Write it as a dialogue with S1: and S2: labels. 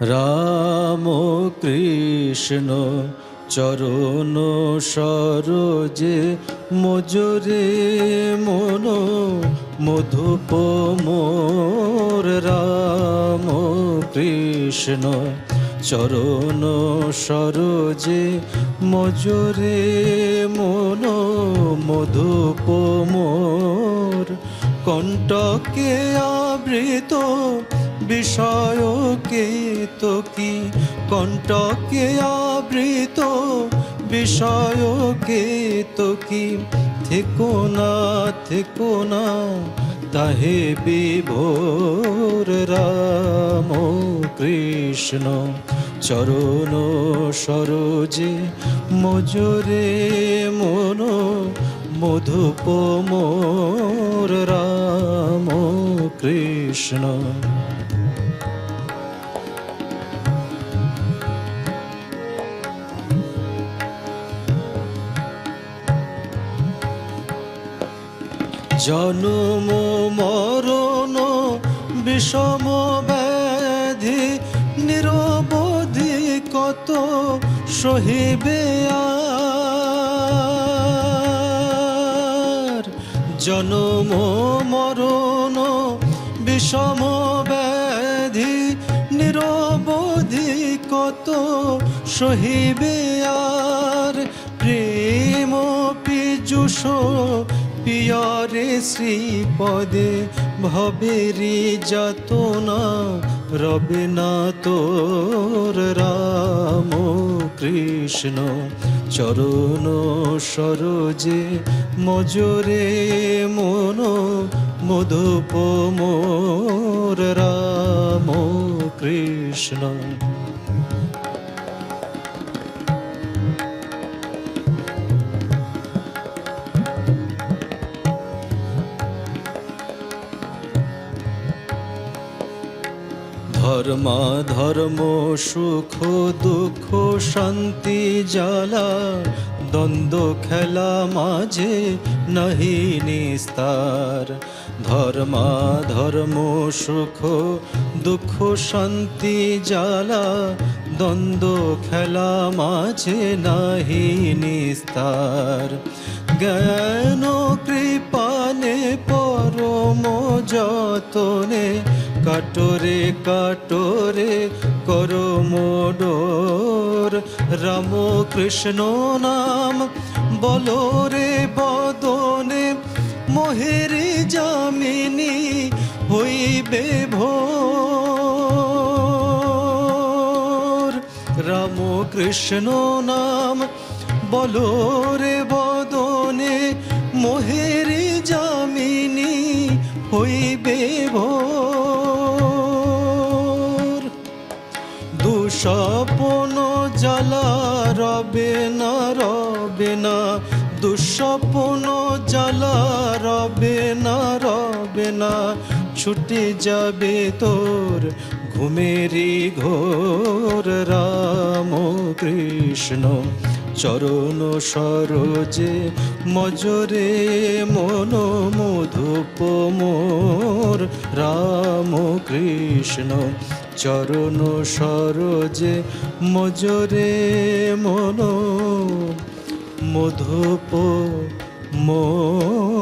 S1: রাম কৃষ্ণ চরণ সরোজে মজরে মন মধুপ মোর। রাম কৃষ্ণ চরণ সরোজে মজরে মন মধুপ মোর। কণ্টকে আবৃত বিষয় কেতকী, কণ্টকে আবৃত বিষয় কেতকী। থেকো না তাহে বিভোর। রাম কৃষ্ণ চরণ সরোজে মজরে মন মধুপ মোর। রাম কৃষ্ণ জনম মরণ বিষম ব্যাধি নিরবধি কত সহিবে আর। জনম মরণ বিষম ব্যাধি নিরবধি কত সহিবে আর। প্রেম পীযুষ পিয়ারে শ্রীপদে ভবেরি যাতনা রবে না তোর। রাম কৃষ্ণ চরণ সরোজে মজরে মন মধুপ মোর। রাম কৃষ্ণ ধর্মা ধর্ম সুখ দুঃখ শান্তি জ্বালা দ্বন্দ্ব খেলা মাঝে নাহি নিস্তার। ধর্মা ধর্ম সুখ দুঃখ শান্তি জ্বালা দ্বন্দ্ব খেলা মাঝে নাহি নিস্তার। জ্ঞান কৃপানে পরম যতনে কাটরে কাটরে করো মোডর। রাম কৃষ্ণ নাম বলো রে বদনে মোহেরি যামিনী হইবে ভোর। রাম কৃষ্ণ নাম বলো রে বদনে মোহেরি যামিনী হইবে ভোর। দুঃস্বপ্ন জ্বালা রবে না রবে না, দুঃস্বপ্ন জ্বালা রবে না রবে না। ছুটে যাবে তোর ঘুমেরি ঘোর। রাম কৃষ্ণ চরণ সরোজে মজরে মন মধুপ মোর। রাম কৃষ্ণ চরণ সরোজে মজরে মন মধুপ মোর।